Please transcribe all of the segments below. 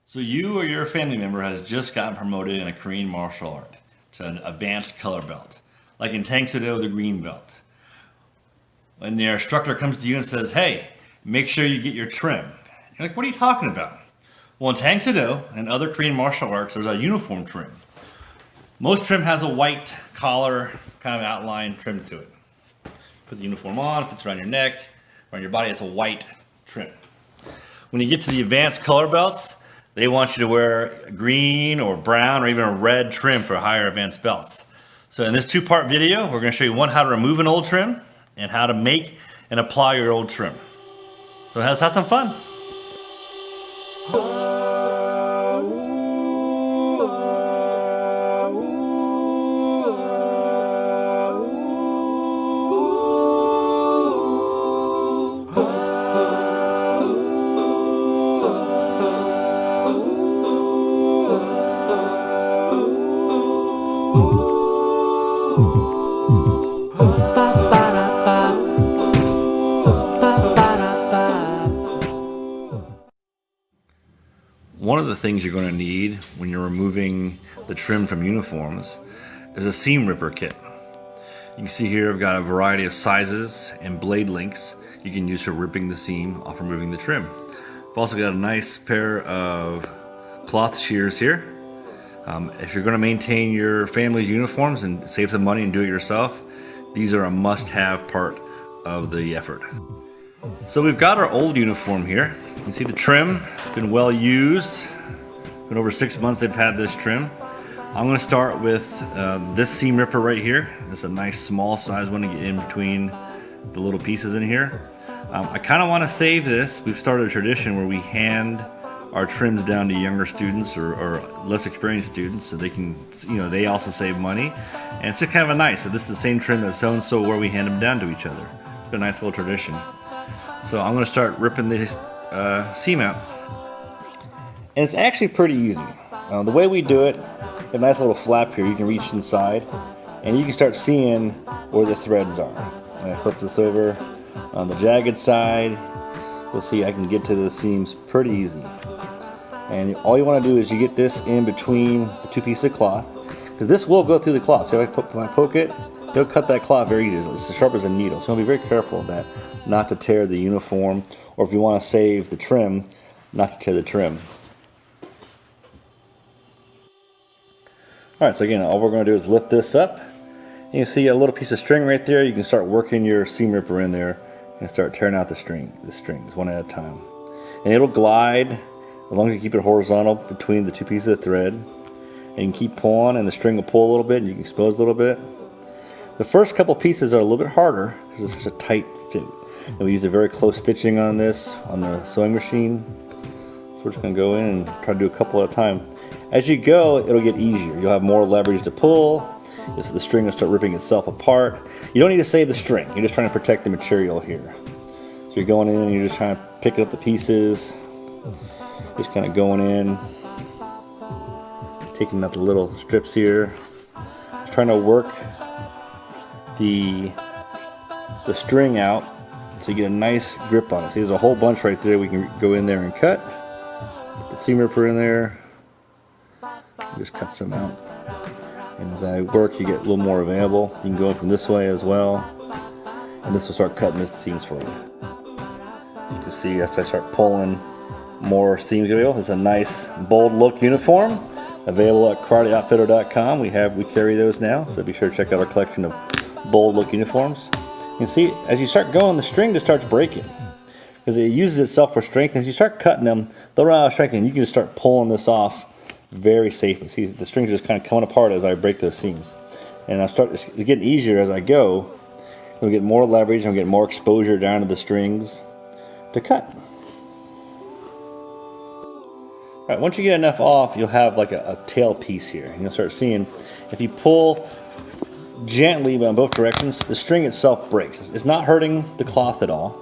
So you or your family member has just gotten promoted in a Korean martial art to an advanced color belt, like in Tang Soo, the green belt. When their instructor comes to you and says, "Hey, make sure you get your trim," you're like, "What are you talking about?" Well, in Tang Soo and other Korean martial arts, there's a uniform trim. Most trim has a white collar kind of outline trim to it. Put the uniform on, puts it around your neck, around your body. It's a white trim. When you get to the advanced color belts, they want you to wear green or brown or even a red trim for higher advanced belts. So in this two-part video, we're going to show you how to remove an old trim and how to make and apply your old trim. So let's have some fun. One of the things you're going to need when you're removing the trim from uniforms is a seam ripper kit. You can see here I've got a variety of sizes and blade lengths you can use for ripping the seam off removing the trim. I've also got a nice pair of cloth shears here. If you're going to maintain your family's uniforms and save some money and do it yourself, these are a must-have part of the effort. So we've got our old uniform here. You can see the trim has been well used. Been over 6 months they've had this trim. I'm going to start with this seam ripper right here. It's a nice small size one to get in between the little pieces in here. I kind of want to save this. We've started a tradition where we hand our trims down to younger students or less experienced students so they can, they also save money. And it's just kind of nice that this is the same trim that so-and-so where we hand them down to each other. It's a nice little tradition. So I'm going to start ripping this seam out. And it's actually pretty easy. The way we do it, a nice little flap here, you can reach inside and you can start seeing where the threads are. When I flip this over on the jagged side, you'll see I can get to the seams pretty easy. And all you want to do is you get this in between the two pieces of cloth, because this will go through the cloth. So if I poke it, it'll cut that cloth very easily. It's as sharp as a needle. So you want to be very careful of that, not to tear the uniform, or if you want to save the trim, not to tear the trim. Alright, so again, all we're going to do is lift this up. And you see a little piece of string right there. You can start working your seam ripper in there and start tearing out the strings one at a time. And it'll glide as long as you keep it horizontal between the two pieces of thread. And you can keep pulling and the string will pull a little bit and you can expose a little bit. The first couple pieces are a little bit harder because it's such a tight fit. And we use a very close stitching on this on the sewing machine. So we're just going to go in and try to do a couple at a time. As you go, it'll get easier. You'll have more leverage to pull. The string will start ripping itself apart. You don't need to save the string. You're just trying to protect the material here. So you're going in and you're just trying to pick up the pieces. Just kind of going in, taking out the little strips here. Just trying to work the string out so you get a nice grip on it. See, there's a whole bunch right there. We can go in there and cut. Put the seam ripper in there. Just cut some out. And as I work, you get a little more available. You can go from this way as well. And this will start cutting the seams for you. You can see as I start pulling, more seams available. It's a nice bold look uniform available at karateoutfitter.com. We carry those now, so be sure to check out our collection of bold look uniforms. You can see as you start going, the string just starts breaking because it uses itself for strength. And as you start cutting them, they'll run out of strength, and you can just start pulling this off very safely. See, the strings just kind of coming apart as I break those seams, and it's getting easier as I go. We'll get more leverage and we'll get more exposure down to the strings to cut. Alright, once you get enough off, you'll have like a tail piece here. And you'll start seeing, if you pull gently in both directions, the string itself breaks. It's not hurting the cloth at all.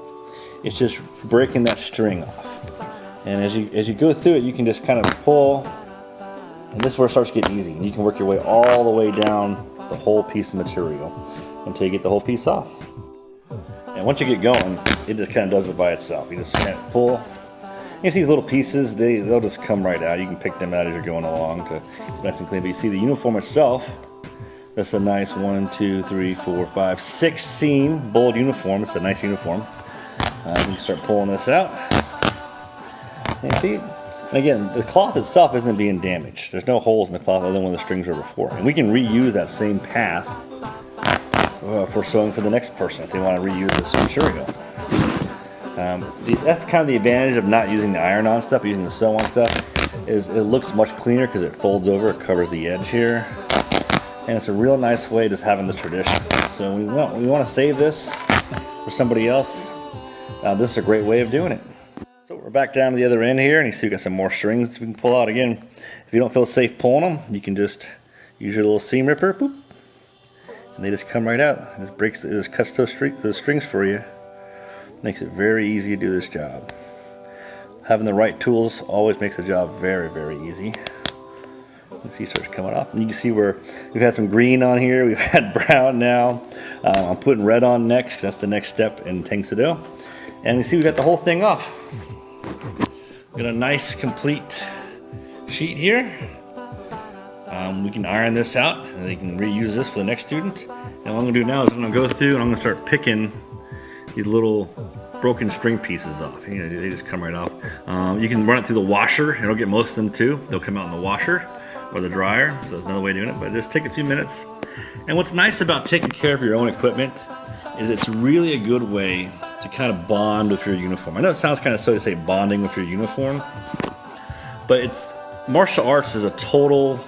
It's just breaking that string off. And as you go through it, you can just kind of pull, and this is where it starts to get easy. And you can work your way all the way down the whole piece of material until you get the whole piece off. And once you get going, it just kind of does it by itself. You just kind of pull. You see these little pieces, they'll just come right out. You can pick them out as you're going along to keep nice and clean. But you see the uniform itself, that's a nice 1, 2, 3, 4, 5, 6 seam bold uniform. It's a nice uniform. You can start pulling this out. And see, and again, the cloth itself isn't being damaged. There's no holes in the cloth other than where the strings were before. And we can reuse that same path for sewing for the next person if they want to reuse this material. That's kind of the advantage of not using the iron-on stuff, using the sew-on stuff, is it looks much cleaner because it folds over, it covers the edge here. And it's a real nice way just having this tradition. So we want to save this for somebody else. This is a great way of doing it. So we're back down to the other end here, and you see we got some more strings we can pull out. Again, if you don't feel safe pulling them, you can just use your little seam ripper, boop, and they just come right out. It just cuts those strings for you. Makes it very easy to do this job. Having the right tools always makes the job very, very easy. You can see it starts coming off. And you can see where we've had some green on here, we've had brown now. I'm putting red on next, that's the next step in Tang Soo. And you see we got the whole thing off. We got a nice complete sheet here. We can iron this out and they can reuse this for the next student. And what I'm gonna do now is I'm gonna go through and I'm gonna start picking these little broken string pieces off. You know, they just come right off. You can run it through the washer, and it'll get most of them too. They'll come out in the washer or the dryer, so it's another way of doing it, but just take a few minutes. And what's nice about taking care of your own equipment is it's really a good way to kind of bond with your uniform. I know it sounds kind of silly to say bonding with your uniform, but martial arts is a total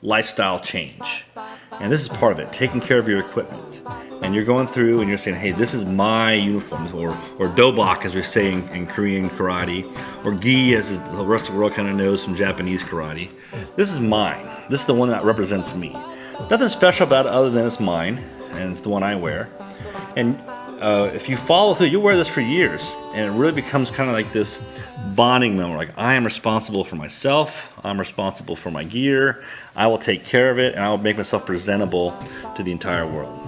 lifestyle change. And this is part of it, taking care of your equipment. And you're going through and you're saying, hey, this is my uniform, or dobak as we say in Korean karate, or gi as the rest of the world kind of knows from Japanese karate. This is mine. This is the one that represents me. Nothing special about it other than it's mine, and it's the one I wear. And if you follow through, you'll wear this for years, and it really becomes kind of like this bonding moment. Like, I am responsible for myself, I'm responsible for my gear, I will take care of it, and I will make myself presentable to the entire world.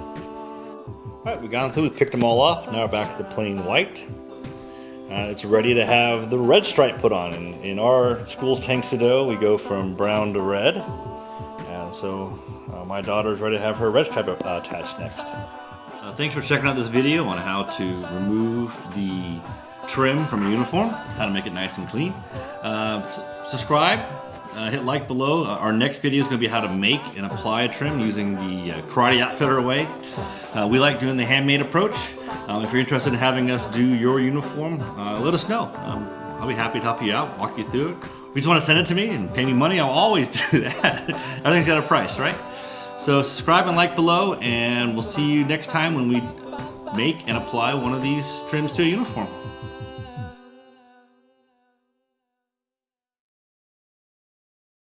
Alright, we've gone through, we picked them all up, now we're back to the plain white. It's ready to have the red stripe put on. In our school's Tang Soo, we go from brown to red, and so my daughter's ready to have her red stripe attached next. Thanks for checking out this video on how to remove the trim from a uniform, how to make it nice and clean. Subscribe, hit like below. Our next video is going to be how to make and apply a trim using the Karate Outfitter way. We like doing the handmade approach. If you're interested in having us do your uniform, let us know. I'll be happy to help you out, walk you through it. If you just want to send it to me and pay me money, I'll always do that. Everything's got a price, right? So subscribe and like below, and we'll see you next time when we make and apply one of these trims to a uniform.